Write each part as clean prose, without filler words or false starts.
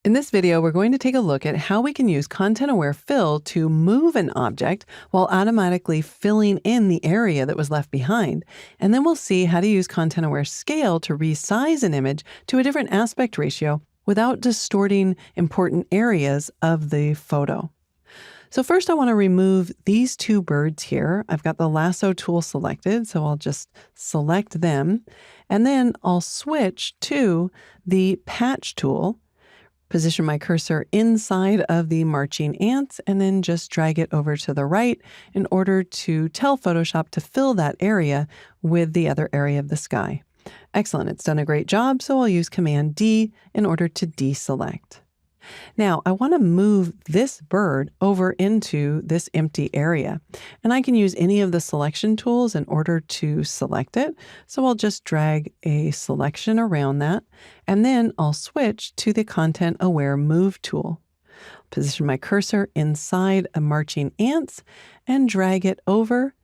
In this video, we're going to take a look at how we can use content-aware fill to move an object while automatically filling in the area that was left behind. And then we'll see how to use content-aware scale to resize an image to a different aspect ratio without distorting important areas of the photo. So first I want to remove these two birds here. I've got the lasso tool selected, so I'll just select them. And then I'll switch to the patch tool. Position my cursor inside of the marching ants and then just drag it over to the right in order to tell Photoshop to fill that area with the other area of the sky. Excellent, it's done a great job, so I'll use Command D in order to deselect. Now, I want to move this bird over into this empty area, and I can use any of the selection tools in order to select it. So I'll just drag a selection around that, and then I'll switch to the Content-Aware Move tool. Position my cursor inside a marching ants and drag it over.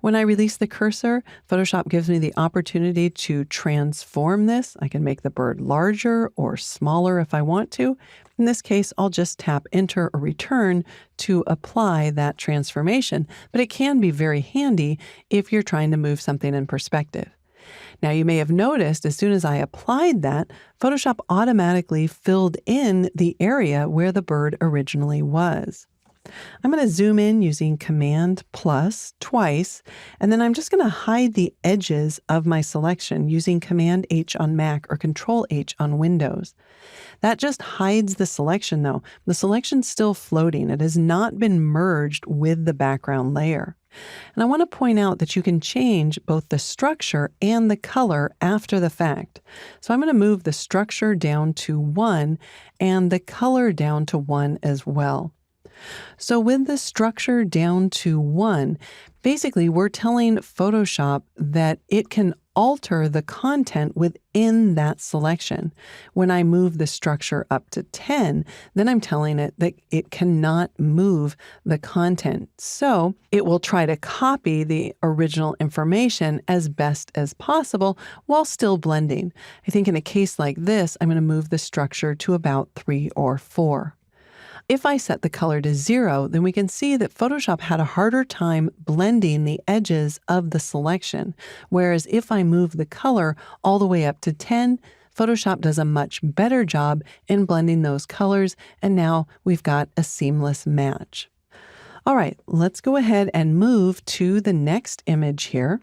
When I release the cursor, Photoshop gives me the opportunity to transform this. I can make the bird larger or smaller if I want to. In this case, I'll just tap Enter or Return to apply that transformation, but it can be very handy if you're trying to move something in perspective. Now, you may have noticed as soon as I applied that, Photoshop automatically filled in the area where the bird originally was. I'm going to zoom in using Command plus twice, and then I'm just going to hide the edges of my selection using Command H on Mac or Control H on Windows. That just hides the selection though. The selection's still floating. It has not been merged with the background layer. And I want to point out that you can change both the structure and the color after the fact. So I'm going to move the structure down to 1 and the color down to 1 as well. So with the structure down to 1, basically we're telling Photoshop that it can alter the content within that selection. When I move the structure up to 10, then I'm telling it that it cannot move the content. So it will try to copy the original information as best as possible while still blending. I think in a case like this, I'm going to move the structure to about 3 or 4. If I set the color to 0, then we can see that Photoshop had a harder time blending the edges of the selection, whereas if I move the color all the way up to 10, Photoshop does a much better job in blending those colors, and now we've got a seamless match. All right, let's go ahead and move to the next image here.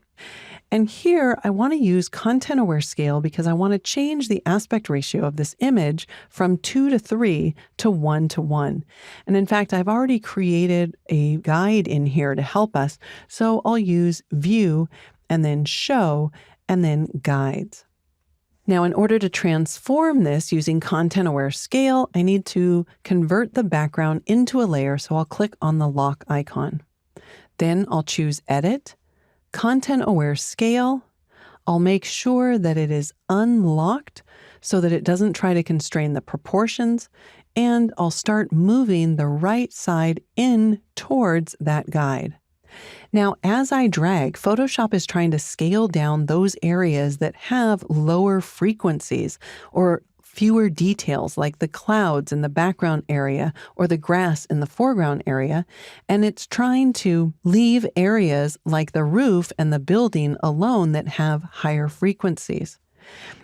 And here I want to use content-aware scale because I want to change the aspect ratio of this image from 2:3 to 1:1. And in fact, I've already created a guide in here to help us. So I'll use View and then Show and then Guides. Now, in order to transform this using content-aware scale, I need to convert the background into a layer. So I'll click on the lock icon. Then I'll choose Edit, Content-Aware Scale. I'll make sure that it is unlocked so that it doesn't try to constrain the proportions, and I'll start moving the right side in towards that guide. Now, as I drag, Photoshop is trying to scale down those areas that have lower frequencies or fewer details like the clouds in the background area or the grass in the foreground area, and it's trying to leave areas like the roof and the building alone that have higher frequencies.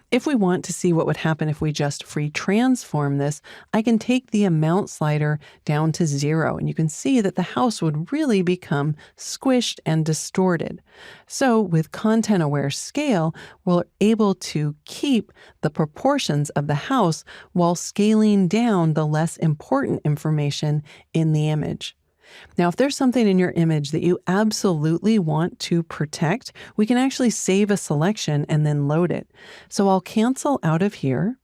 If we want to see what would happen if we just free transform this, I can take the amount slider down to 0, and you can see that the house would really become squished and distorted. So with content-aware scale, we're able to keep the proportions of the house while scaling down the less important information in the image. Now, if there's something in your image that you absolutely want to protect, we can actually save a selection and then load it. So I'll cancel out of here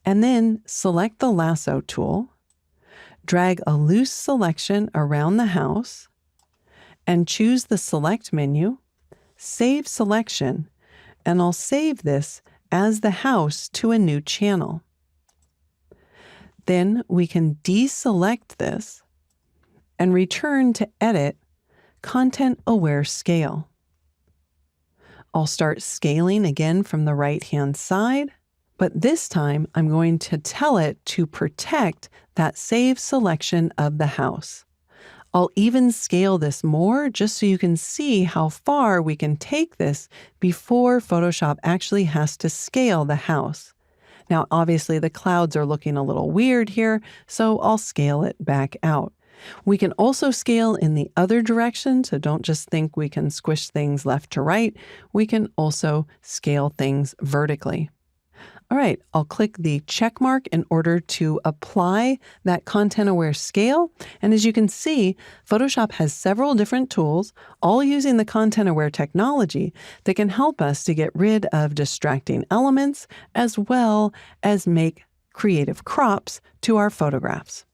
and then select the lasso tool, drag a loose selection around the house, and choose the Select menu, Save Selection, and I'll save this as the house to a new channel. Then we can deselect this and return to Edit, Content-Aware Scale. I'll start scaling again from the right-hand side, But this time, I'm going to tell it to protect that saved selection of the house. I'll even scale this more just so you can see how far we can take this before Photoshop actually has to scale the house. Now, obviously, the clouds are looking a little weird here, so I'll scale it back out. We can also scale in the other direction, so don't just think we can squish things left to right. We can also scale things vertically. All right, I'll click the check mark in order to apply that content-aware scale. And as you can see, Photoshop has several different tools, all using the content-aware technology that can help us to get rid of distracting elements as well as make creative crops to our photographs.